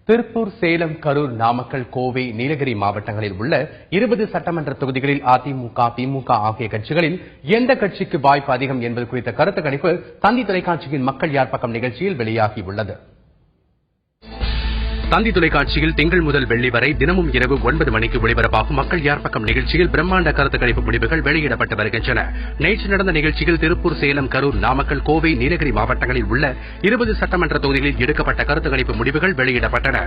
திருப்பூர், சேலம், கரூர், நாமக்கல், கோவை, நீலகிரி மாவட்டங்களில் உள்ள 20 சட்டமன்ற தொகுதிகளில் அதிமுக, திமுக ஆகிய கட்சிகளில் எந்த கட்சிக்கு வாய்ப்பு அதிகம் என்பது குறித்த கருத்து கணிப்பு தந்தி தொலைக்காட்சியின் மக்கள் யார் பக்கம் நிகழ்ச்சியில் வெளியாகியுள்ளது. தந்தி தொலைக்காட்சியில் திங்கள் முதல் வெள்ளி வரை தினமும் இரவு 9 மணிக்கு ஒளிபரப்பாகும் மக்கள் யார் பக்கம் நிகழ்ச்சியில் பிரம்மாண்ட கருத்து கணிப்பு முடிவுகள் வெளியிடப்பட்டு வருகின்றன. நேற்று நடந்த நிகழ்ச்சியில் திருப்பூர், சேலம், கரூர், நாமக்கல், கோவை, நீலகிரி மாவட்டங்களில் உள்ள 20 சட்டமன்ற தொகுதிகளில் எடுக்கப்பட்ட கருத்து கணிப்பு முடிவுகள் வெளியிடப்பட்டன.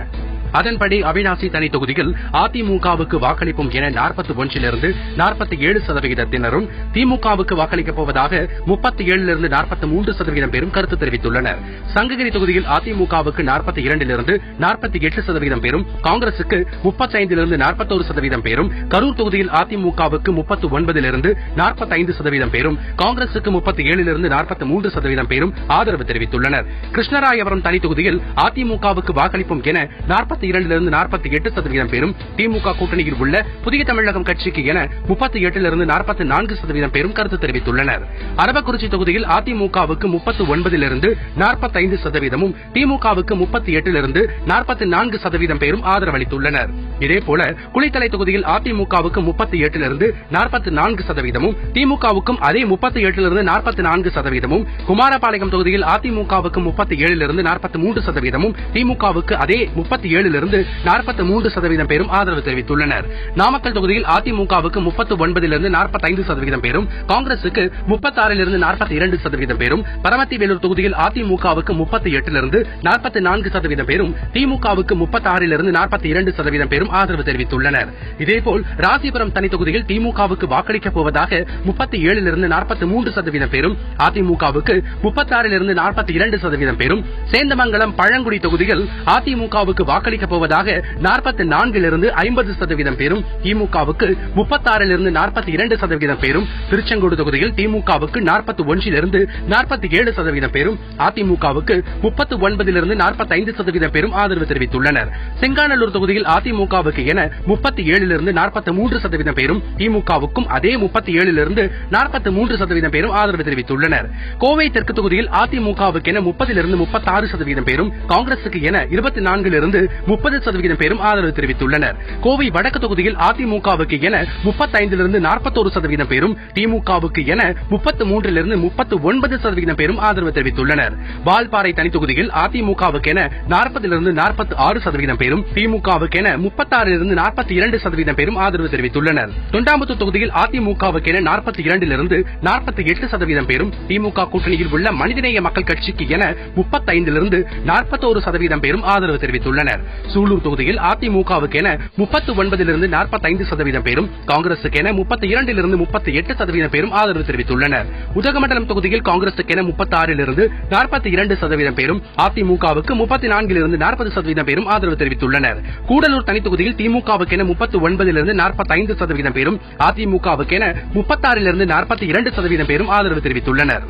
அதன்படி அவிநாசி தனி தொகுதியில் அதிமுகவுக்கு வாக்களிப்போம் என 41லிருந்து 47% திமுகவுக்கு வாக்களிக்கப் போவதாக 37லிருந்து 43% பேரும் கருத்து தெரிவித்துள்ளனர். சங்ககிரி தொகுதியில் அதிமுகவுக்கு 42லிருந்து 48% பேரும், காங்கிரசுக்கு 35லிருந்து 41% பேரும், கரூர் தொகுதியில் அதிமுகவுக்கு 39லிருந்து 45% பேரும், காங்கிரசுக்கு 37லிருந்து 43% பேரும் ஆதரவு தெரிவித்துள்ளனர். கிருஷ்ணராயபுரம் தனி தொகுதியில் அதிமுகவுக்கு வாக்களிப்போம் என 42லிருந்து 48% பேரும், திமுக கூட்டணியில் உள்ள புதிய தமிழகம் கட்சிக்கு என 38லிருந்து 44% பேரும் கருத்து தெரிவித்துள்ளனர். அரவக்குறிச்சி தொகுதியில் அதிமுகவுக்கு 39லிருந்து 45%, திமுகவுக்கு 38லிருந்து 44% பேரும் ஆதரவளித்துள்ளனர். இதேபோல குளித்தலை தொகுதியில் அதிமுகவுக்கு 38லிருந்து 44%, திமுகவுக்கும் அதே 38லிருந்து 44%, குமாரபாளையம் தொகுதியில் அதிமுகவுக்கு 37லிருந்து 43%, திமுகவுக்கு அதே 37லிருந்து 43% பேரும் ஆதரவு தெரிவித்துள்ளனர். நாமக்கல் தொகுதியில் அதிமுகவுக்கு 39லிருந்து 45% பேரும், காங்கிரசுக்கு 36லிருந்து 42% பேரும், பரமத்திவேலூர் தொகுதியில் அதிமுகவுக்கு 38லிருந்து 44% பேரும், திமுகவுக்கு 36லிருந்து 42% பேரும் ஆதரவு தெரிவித்துள்ளனர். இதேபோல் ராசிபுரம் தனி தொகுதியில் திமுகவுக்கு வாக்களிக்கப் போவதாக 37லிருந்து 43% பேரும், அதிமுகவுக்கு 36லிருந்து 42% பேரும், சேந்தமங்கலம் பழங்குடி தொகுதியில் அதிமுகவுக்கு வாக்களிக்கப் போவதாக 44லிருந்து 50% பேரும், திமுகவுக்கு 36லிருந்து 42% பேரும், திருச்செங்கோடு தொகுதியில் திமுகவுக்கு 41லிருந்து 47% பேரும், அதிமுகவுக்கு 39லிருந்து 45% பேரும் ஆதரவு தெரிவித்துள்ளனர். செங்காநல்லூர் தொகுதியில் அதிமுகவுக்கு என 37லிருந்து 43% பேரும், திமுகவுக்கும் அதே 37லிருந்து 43% பேரும் ஆதரவு தெரிவித்துள்ளனர். கோவை தெற்கு தொகுதியில் அதிமுகவுக்கு என 30லிருந்து 36% பேரும், காங்கிரசுக்கு என 24லிருந்து 30% பேரும் ஆதரவு தெரிவித்துள்ளனர். கோவை வடக்கு தொகுதியில் அதிமுகவுக்கு என 35லிருந்து 41% பேரும், திமுகவுக்கு என 33லிருந்து 39% பேரும் ஆதரவு தெரிவித்துள்ளனர். வால்பாறை தனி தொகுதியில் அதிமுகவுக்கு என 40லிருந்து 46% பேரும், திமுகவுக்கு என 36லிருந்து 42% பேரும் ஆதரவு தெரிவித்துள்ளனர். தொண்டாமுத்தூர் தொகுதியில் அதிமுகவுக்கு என 42லிருந்து 48% பேரும், திமுக கூட்டணியில் உள்ள மனிதநேய மக்கள் கட்சிக்கு என 35லிருந்து 41% பேரும் ஆதரவு தெரிவித்துள்ளனர். சூலூர் தொகுதியில் அதிமுகவுக்கு என 39லிருந்து 45% பேரும், காங்கிரசுக்கு என 32லிருந்து 38% பேரும் ஆதரவு தெரிவித்துள்ளனர். உதகமண்டலம் தொகுதியில் காங்கிரசுக்கு என 36லிருந்து 42% பேரும், அதிமுகவுக்கு 34லிருந்து 40% பேரும் ஆதரவு தெரிவித்துள்ளனர். கூடலூர் தனி தொகுதியில் திமுகவுக்கு என 39லிருந்து 45% பேரும், அதிமுகவுக்கு என 36லிருந்து 42% பேரும் ஆதரவு தெரிவித்துள்ளனர்.